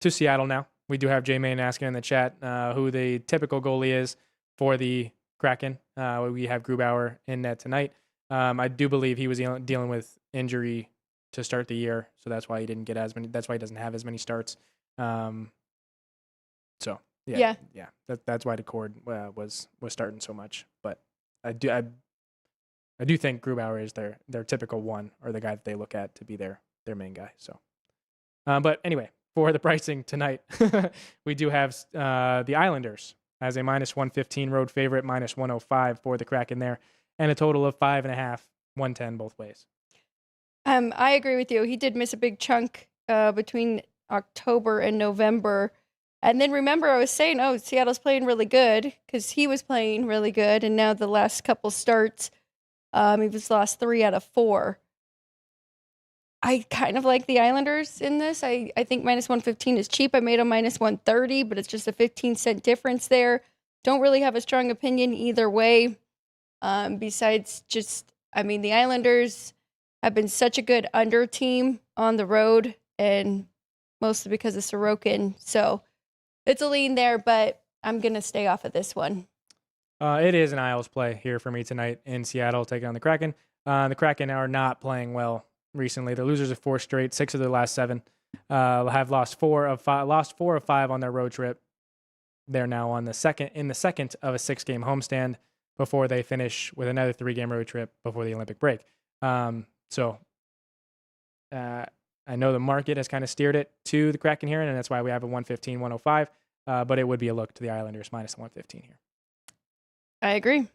S7: Seattle now. We do have J-Main asking in the chat who the typical goalie is for the Kraken. We have Grubauer in net tonight. I do believe he was dealing with injury to start the year, so that's why he didn't get as many. That's why he doesn't have as many starts. So yeah. That's why Decord was starting so much. But I do think Grubauer is their typical one, or the guy that they look at to be their main guy. So But anyway, for the pricing tonight, we do have the Islanders as a -115 road favorite, -105 for the Kraken there, and a total of 5.5, 110 both ways.
S5: I agree with you. He did miss a big chunk between October and November. And then remember, I was saying, oh, Seattle's playing really good because he was playing really good. And now the last couple starts, he was lost 3 out of 4. I kind of like the Islanders in this. I think -115 is cheap. I made them -130, but it's just a 15-cent difference there. Don't really have a strong opinion either way. Besides just, the Islanders have been such a good under team on the road, and mostly because of Sorokin. So it's a lean there, but I'm going to stay off of this one.
S7: It is an Isles play here for me tonight in Seattle, taking on the Kraken. The Kraken are not playing well recently. They're losers of 4 straight, 6 of their last 7. Have lost 4 of 5 on their road trip. They're now in the second of a 6-game homestand before they finish with another 3-game road trip before the Olympic break. So I know the market has kind of steered it to the Kraken here, and that's why we have a 115, 105. But it would be a look to the Islanders -115 here.
S5: I agree.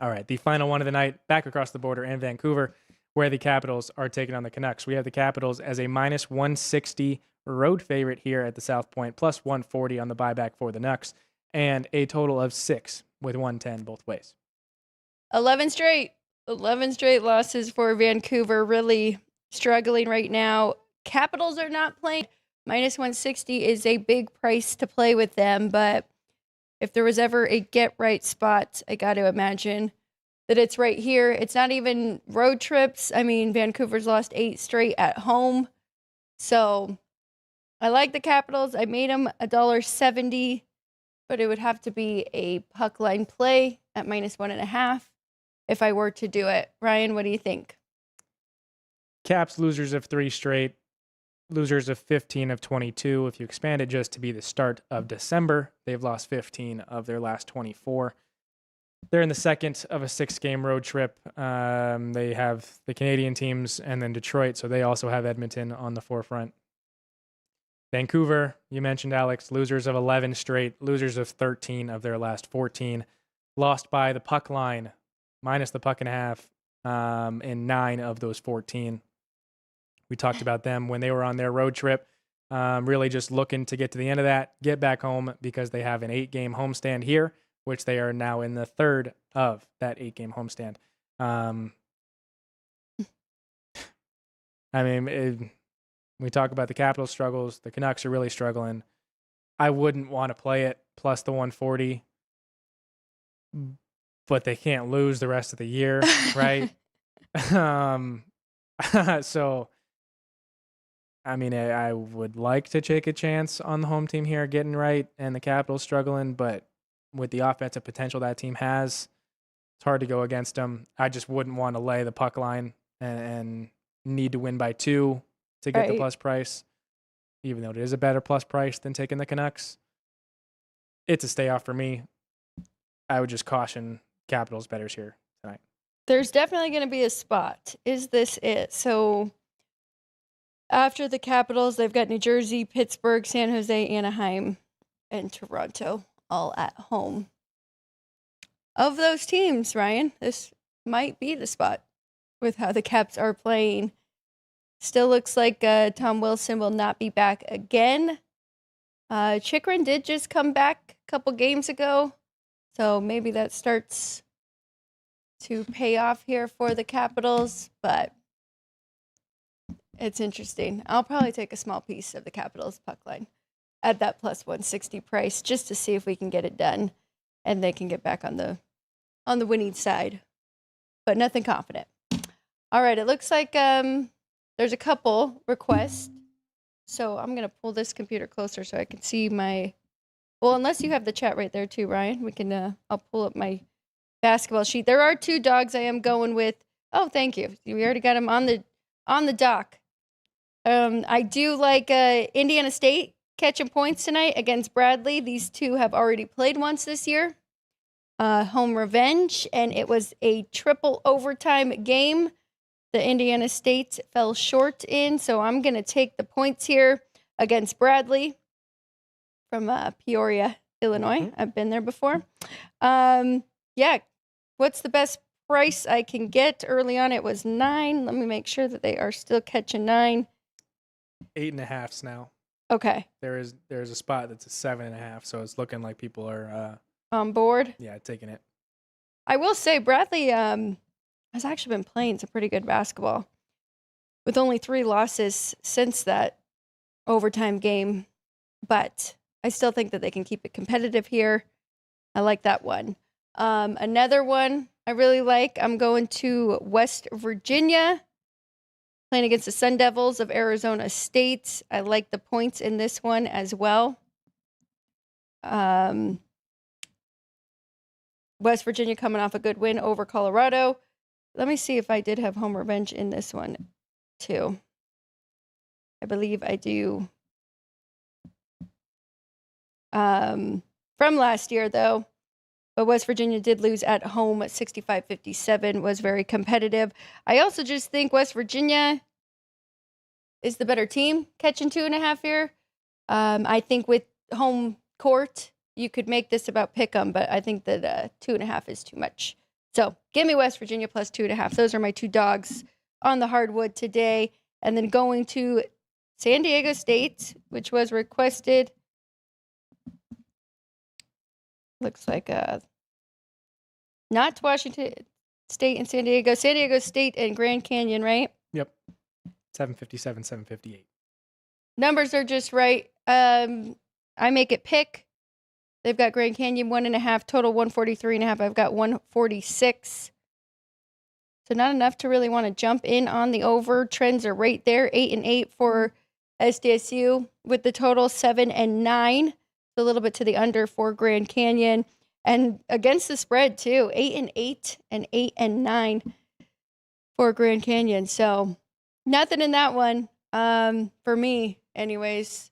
S7: All right, the final one of the night, back across the border in Vancouver, where the Capitals are taking on the Canucks. We have the Capitals as a -160 road favorite here at the South Point, +140 on the buyback for the Nucks, and a total of 6 with 110 both ways.
S5: 11 straight losses for Vancouver, really struggling right now. Capitals are not playing. -160 is a big price to play with them, but if there was ever a get-right spot, I got to imagine that it's right here. It's not even road trips. Vancouver's lost 8 straight at home. So I like the Capitals. I made them $1.70, but it would have to be a puck line play at -1.5 if I were to do it. Ryan, what do you think?
S7: Caps losers of 3 straight, losers of 15 of 22. If you expand it just to be the start of December, they've lost 15 of their last 24. They're in the second of a 6-game road trip. They have the Canadian teams and then Detroit, so they also have Edmonton on the forefront. Vancouver, you mentioned, Alex, losers of 11 straight, losers of 13 of their last 14. Lost by the puck line, minus the puck and a half, in 9 of those 14. We talked about them when they were on their road trip, really just looking to get to the end of that, get back home because they have an 8-game homestand here, which they are now in the third of that 8-game homestand. We talk about the Capitals' struggles. The Canucks are really struggling. I wouldn't want to play it plus the 140, but they can't lose the rest of the year, right? So, I would like to take a chance on the home team here getting right and the Capitals struggling, but with the offensive potential that team has, it's hard to go against them. I just wouldn't want to lay the puck line and need to win by 2 to get the plus price, even though it is a better plus price than taking the Canucks. It's a stay off for me. I would just caution Capitals bettors here tonight.
S5: There's definitely going to be a spot. Is this it? So after the Capitals, they've got New Jersey, Pittsburgh, San Jose, Anaheim, and Toronto all at home. Of those teams, Ryan, this might be the spot with how the Caps are playing. Still looks like Tom Wilson will not be back again. Chychrun did just come back a couple games ago, so maybe that starts to pay off here for the Capitals, but it's interesting. I'll probably take a small piece of the Capitals puck line at that plus 160 price just to see if we can get it done and they can get back on the winning side, but nothing confident. All right, it looks like there's a couple requests, so I'm going to pull this computer closer so I can see my... Well, unless you have the chat right there too, Ryan, we can. I'll pull up my basketball sheet. There are 2 dogs I am going with. Oh, thank you. We already got them on the dock. I do like Indiana State catching points tonight against Bradley. These 2 have already played once this year. Home revenge, and it was a triple overtime game. the Indiana State fell short in, so I'm going to take the points here against Bradley from Peoria, Illinois. I've been there before. Yeah, what's the best price I can get? Early on, it was 9. Let me make sure that they are still catching 9.
S7: 8.5s now.
S5: Okay.
S7: There's a spot that's a 7.5, so it's looking like people are
S5: On board.
S7: yeah, taking it.
S5: I will say Bradley has actually been playing some pretty good basketball with only 3 losses since that overtime game, but I still think that they can keep it competitive here. I like that one. Another one I really like, I'm going to West Virginia, playing against the Sun Devils of Arizona State. I like the points in this one as well. West Virginia coming off a good win over Colorado. Let me see if I did have home revenge in this one too. I believe I do. From last year, though. But West Virginia did lose at home at 65-57, was very competitive. I also just think West Virginia is the better team catching 2.5 here. I think with home court, you could make this about pick 'em, but I think that 2.5 is too much. So give me West Virginia plus 2.5. Those are my 2 dogs on the hardwood today. And then going to San Diego State, which was requested. Looks like not Washington State and San Diego. San Diego State and Grand Canyon, right?
S7: Yep. 757, 758.
S5: Numbers are just right. I make it pick. They've got Grand Canyon 1.5, total 143.5. I've got 146. So not enough to really want to jump in on the over. Trends are right there, 8 and 8 for SDSU with the total 7 and 9. A little bit to the under for Grand Canyon. And against the spread, too, 8 and 8 and 8 and 9 for Grand Canyon. So nothing in that one for me, anyways.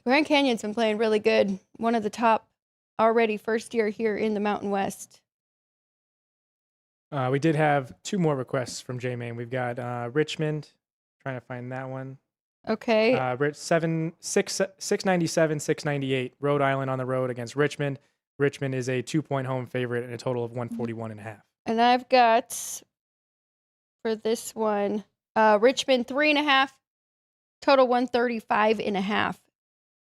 S5: Grand Canyon's been playing really good. One of the top already first year here in the Mountain West.
S7: We did have 2 more requests from J-Main. We've got Richmond, trying to find that one.
S5: Okay.
S7: 697, 698. Rhode Island on the road against Richmond. Richmond is a 2-point home favorite and a total of 141.5.
S5: And I've got, for this one, Richmond 3.5, total 135.5.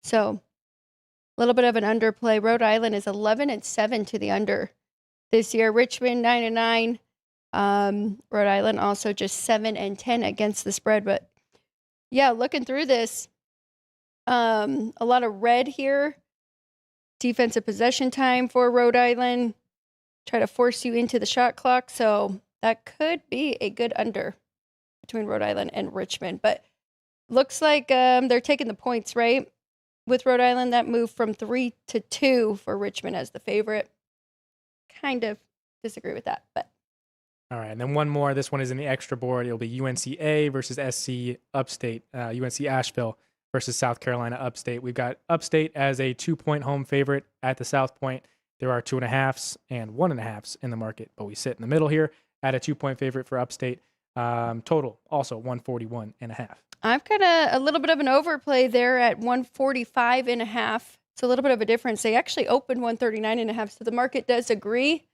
S5: So a little bit of an underplay. Rhode Island is 11 and 7 to the under this year. Richmond 9 and 9. Rhode Island also just 7 and 10 against the spread. But yeah, looking through this, a lot of red here. Defensive possession time for Rhode Island. Try to force you into the shot clock. So that could be a good under between Rhode Island and Richmond. But looks like they're taking the points, right? With Rhode Island, that moved from 3 to 2 for Richmond as the favorite. Kind of disagree with that, but.
S7: All right, and then one more. This one is in the extra board. It'll be UNCA versus SC Upstate. UNC Asheville versus South Carolina Upstate. We've got Upstate as a 2-point home favorite at the South Point. There are 2.5s and 1.5s in the market, but we sit in the middle here at a 2-point favorite for Upstate. Total also 141.5.
S5: I've got a little bit of an overplay there at 145.5. It's a little bit of a difference. They actually opened 139.5, so the market does agree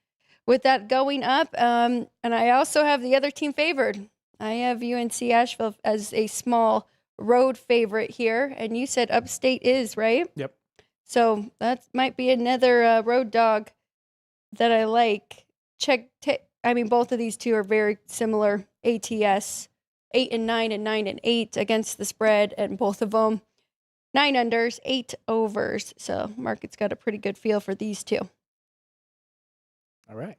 S5: with that going up. And I also have the other team favored. I have UNC Asheville as a small road favorite here, and you said Upstate is, right?
S7: Yep.
S5: So that might be another road dog that I like. Both of these two are very similar. ATS 8 and 9 and 9 and 8 against the spread, and both of them 9 unders, 8 overs. So market's got a pretty good feel for these two.
S7: All right.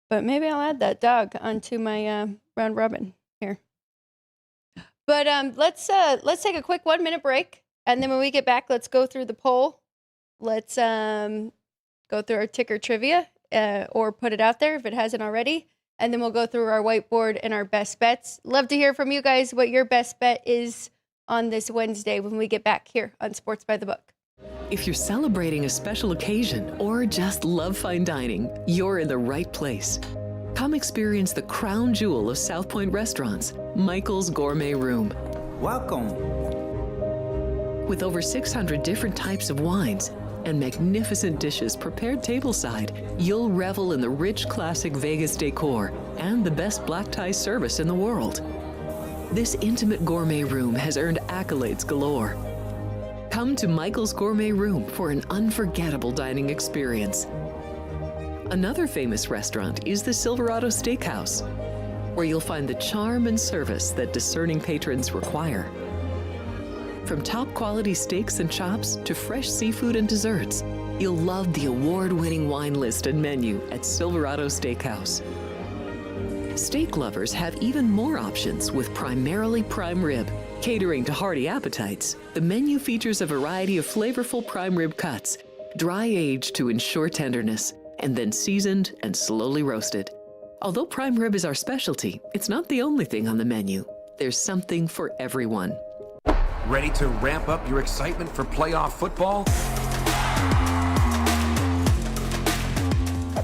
S5: But maybe I'll add that dog onto my round robin here. But let's take a quick 1-minute break, and then when we get back, let's go through the poll. Let's go through our ticker trivia, or put it out there if it hasn't already, and then we'll go through our whiteboard and our best bets. Love to hear from you guys what your best bet is on this Wednesday when we get back here on Sports by the Book.
S1: If you're celebrating a special occasion or just love fine dining, you're in the right place. Come experience the crown jewel of South Point restaurants, Michael's Gourmet Room.
S3: Welcome.
S1: With over 600 different types of wines and magnificent dishes prepared tableside, you'll revel in the rich classic Vegas decor and the best black tie service in the world. This intimate gourmet room has earned accolades galore. Come to Michael's Gourmet Room for an unforgettable dining experience. Another famous restaurant is the Silverado Steakhouse, where you'll find the charm and service that discerning patrons require. From top quality steaks and chops to fresh seafood and desserts, you'll love the award-winning wine list and menu at Silverado Steakhouse. Steak lovers have even more options with primarily prime rib. Catering to hearty appetites, the menu features a variety of flavorful prime rib cuts, dry-aged to ensure tenderness, and then seasoned and slowly roasted. Although prime rib is our specialty, it's not the only thing on the menu. There's something for everyone.
S4: Ready to ramp up your excitement for playoff football?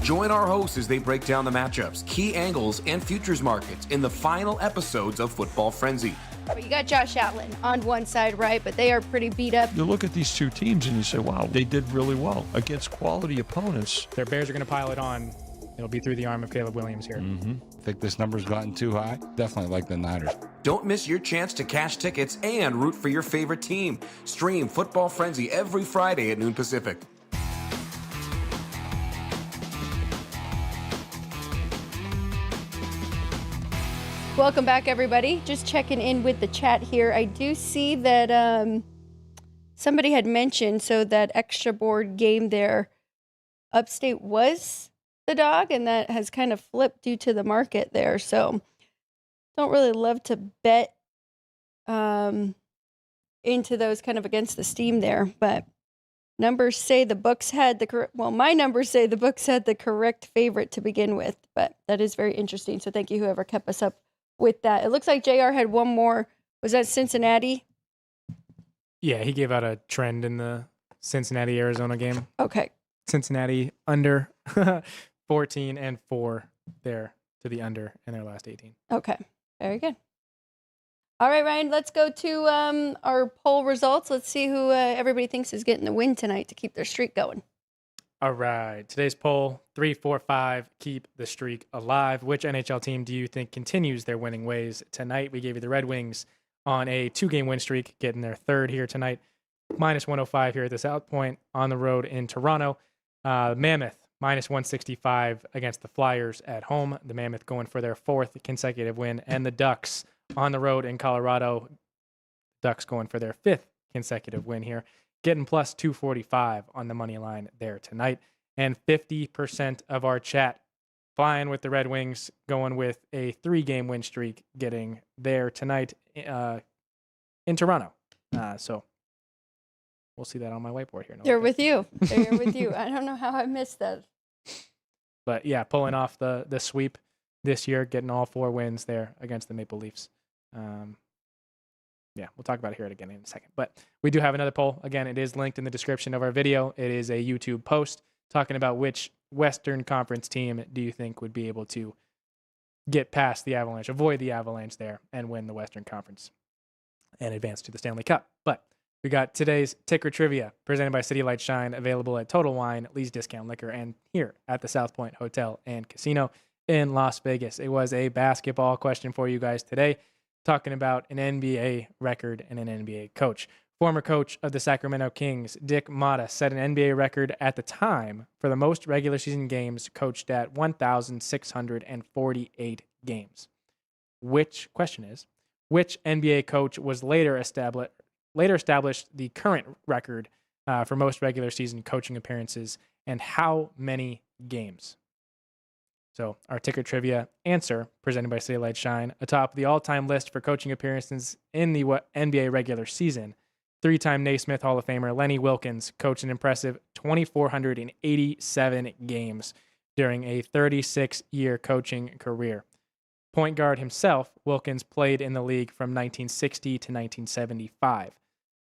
S4: Join our hosts as they break down the matchups, key angles, and futures markets in the final episodes of Football Frenzy.
S5: But you got Josh Allen on one side, right? But they are pretty beat up.
S6: You look at these two teams and you say, wow, they did really well against quality opponents.
S7: Their Bears are going to pile it on. It'll be through the arm of Caleb Williams here.
S8: Think this number's gotten too high? Definitely like the Niners.
S4: Don't miss your chance to cash tickets and root for your favorite team. Stream Football Frenzy every Friday at noon Pacific.
S5: Welcome back, everybody. Just checking in with the chat here. I do see that somebody had mentioned, so that extra board game there, Upstate was the dog, and that has kind of flipped due to the market there. So don't really love to bet into those kind of against the steam there, but numbers say the books had my numbers say the books had the correct favorite to begin with, but that is very interesting. So thank you, whoever kept us up with that. It looks like JR had one more. Was that Cincinnati?
S7: Yeah, he gave out a trend in the Cincinnati-Arizona game.
S5: Okay.
S7: Cincinnati under 14-4 there to the under in their last 18.
S5: Okay. Very good. All right, Ryan, let's go to our poll results. Let's see who everybody thinks is getting the win tonight to keep their streak going.
S7: All right. Today's poll, 3, 4, 5, keep the streak alive. Which NHL team do you think continues their winning ways tonight? We gave you the Red Wings on a 2-game win streak, getting their third here tonight. Minus 105 here at the South Point on the road in Toronto. Mammoth, minus 165 against the Flyers at home. The Mammoth going for their 4th consecutive win. And the Ducks on the road in Colorado. Ducks going for their 5th consecutive win here. Getting plus 245 on the money line there tonight. And 50% of our chat flying with the Red Wings, going with a 3-game win streak, getting there tonight in Toronto. So we'll see that on my whiteboard here.
S5: They're with you. They're with you. I don't know how I missed that.
S7: But yeah, pulling off the sweep this year, getting all 4 wins there against the Maple Leafs. Yeah, we'll talk about it here again in a second. But we do have another poll. Again, it is linked in the description of our video. It is a YouTube post talking about which Western Conference team do you think would be able to get past the Avalanche, avoid the Avalanche there, and win the Western Conference and advance to the Stanley Cup. But we got today's Ticker Trivia presented by City Light Shine, available at Total Wine, Lee's Discount Liquor, and here at the South Point Hotel and Casino in Las Vegas. It was a basketball question for you guys today, talking about an NBA record and an NBA coach. Former coach of the Sacramento Kings, Dick Motta, set an NBA record at the time for the most regular season games coached at 1,648 games. Which NBA coach was later established the current record for most regular season coaching appearances, and how many games? So our Ticker Trivia answer, presented by City Light Shine, atop the all-time list for coaching appearances in the NBA regular season. 3-time Naismith Hall of Famer Lenny Wilkens coached an impressive 2,487 games during a 36-year coaching career. Point guard himself, Wilkens played in the league from 1960 to 1975.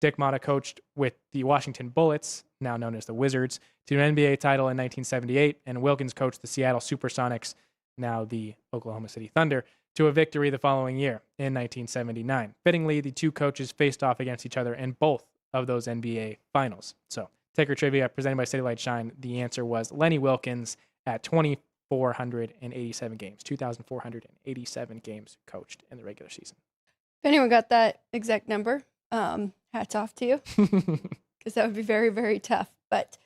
S7: Dick Motta coached with the Washington Bullets, now known as the Wizards, to an NBA title in 1978, and Wilkens coached the Seattle Supersonics now the Oklahoma City Thunder, to a victory the following year in 1979. Fittingly, the two coaches faced off against each other in both of those NBA finals. So, Ticker Trivia presented by City Light Shine. The answer was Lenny Wilkens at 2,487 games. 2,487 games coached in the regular season.
S5: If anyone got that exact number, hats off to you, because that would be very, very tough. But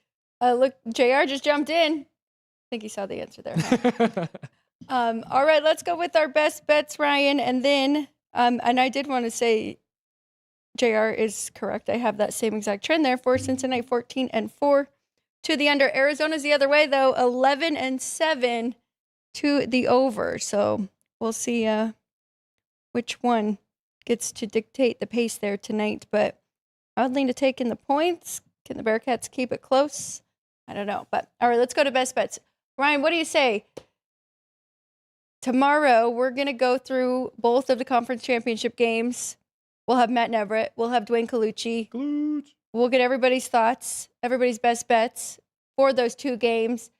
S5: look, JR just jumped in. I think he saw the answer there. All right, let's go with our best bets, Ryan. And then, and I did want to say, JR is correct. I have that same exact trend there for Cincinnati, 14-4 to the under. Arizona's the other way, though, 11-7 to the over. So we'll see which one gets to dictate the pace there tonight. But I would lean to take in the points. Can the Bearcats keep it close? I don't know. But all right, let's go to best bets. Ryan, what do you say? Tomorrow, we're going to go through both of the conference championship games. We'll have Matt Neverett. We'll have Dwayne Colucci. We'll get everybody's thoughts, everybody's best bets for those two games.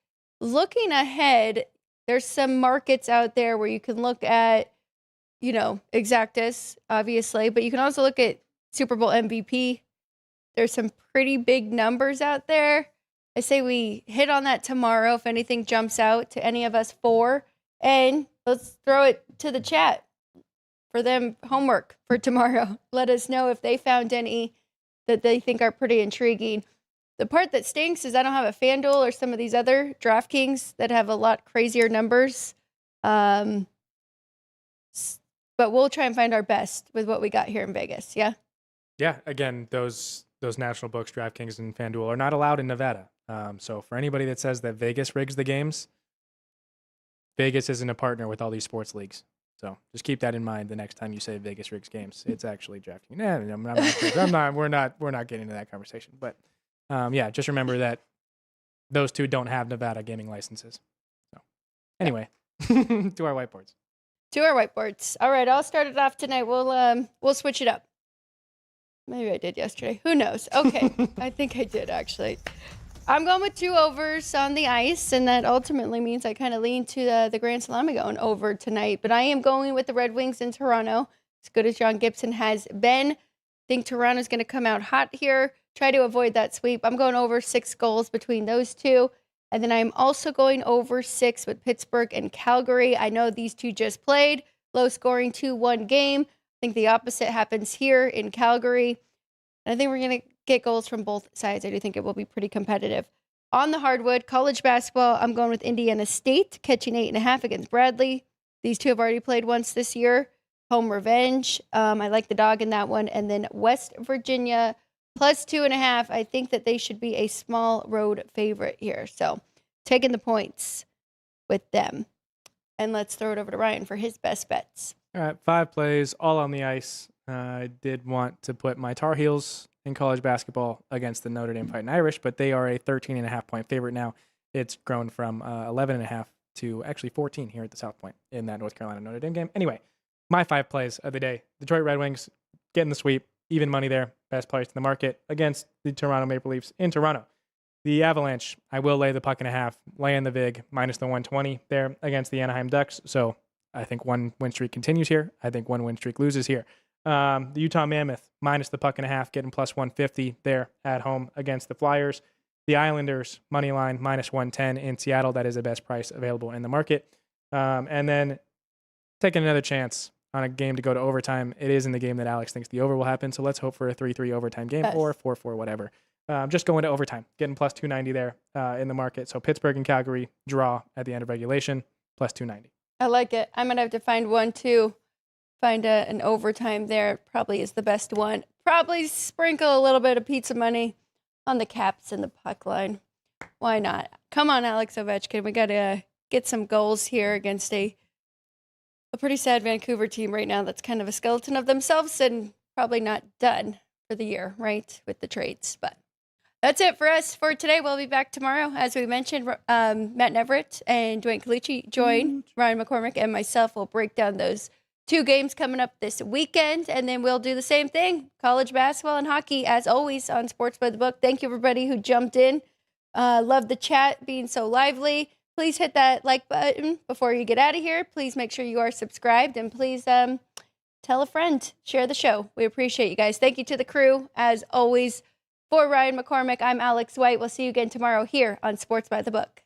S5: Looking ahead, there's some markets out there where you can look at, exactus, obviously, but you can also look at Super Bowl MVP. There's some pretty big numbers out there. I say we hit on that tomorrow if anything jumps out to any of us four. And let's throw it to the chat for them homework for tomorrow. Let us know if they found any that they think are pretty intriguing. The part that stinks is I don't have a FanDuel or some of these other DraftKings that have a lot crazier numbers. But we'll try and find our best with what we got here in Vegas. Yeah.
S7: Yeah. Again, those national books, DraftKings and FanDuel, are not allowed in Nevada. So for anybody that says that Vegas rigs the games, Vegas isn't a partner with all these sports leagues. So just keep that in mind the next time you say Vegas rigs games. It's actually DraftKings. We're not getting into that conversation. But yeah, just remember that those two don't have Nevada gaming licenses. So anyway, to our whiteboards.
S5: All right, I'll start it off tonight. We'll switch it up. Maybe I did yesterday. Who knows? Okay, I think I did actually. I'm going with 2 overs on the ice, and that ultimately means I kind of lean to the Grand Salami going over tonight. But I am going with the Red Wings in Toronto, as good as John Gibson has been. I think Toronto's going to come out hot here, try to avoid that sweep. I'm going over 6 goals between those two. And then I'm also going over 6 with Pittsburgh and Calgary. I know these two just played. Low-scoring 2-1 game. I think the opposite happens here in Calgary. And I think we're going to get goals from both sides. I do think it will be pretty competitive. On the hardwood, college basketball, I'm going with Indiana State, catching 8.5 against Bradley. These two have already played once this year. Home revenge. I like the dog in that one. And then West Virginia, plus 2.5. I think that they should be a small road favorite here. So taking the points with them. And let's throw it over to Ryan for his best bets.
S7: All right, 5 plays, all on the ice. I did want to put my Tar Heels in college basketball against the Notre Dame Fighting Irish, but they are a 13.5 point favorite now. It's grown from 11.5 to actually 14 here at the South Point in that North Carolina Notre Dame game. Anyway, my 5 plays of the day. Detroit Red Wings getting the sweep, even money there, best price in the market against the Toronto Maple Leafs in Toronto. The Avalanche, I will lay the puck and a half, lay in the VIG, minus the 120 there against the Anaheim Ducks. So I think one win streak continues here. I think one win streak loses here. The Utah Mammoth, minus the puck and a half, getting plus 150 there at home against the Flyers. The Islanders, money line, minus 110 in Seattle. That is the best price available in the market. And then taking another chance on a game to go to overtime. It is in the game that Alex thinks the over will happen. So let's hope for a 3-3 overtime game or 4-4, whatever. Just going to overtime, getting plus 290 there in the market. So Pittsburgh and Calgary draw at the end of regulation, plus 290.
S5: I like it. I'm going to have to find one, too. Find an overtime there. Probably is the best one. Probably sprinkle a little bit of pizza money on the Caps and the puck line. Why not? Come on, Alex Ovechkin. We got to get some goals here against a pretty sad Vancouver team right now that's kind of a skeleton of themselves and probably not done for the year, right, with the trades. But that's it for us for today. We'll be back tomorrow. As we mentioned, Matt Neverett and Dwayne Colucci join. Ryan McCormick and myself will break down those 2 games coming up this weekend, and then we'll do the same thing, college basketball and hockey, as always, on Sports by the Book. Thank you, everybody who jumped in. Love the chat being so lively. please hit that like button before you get out of here. Please make sure you are subscribed, and please tell a friend, share the show. We appreciate you guys. Thank you to the crew, as always. For Ryan McCormick, I'm Alex White. We'll see you again tomorrow here on Sports by the Book.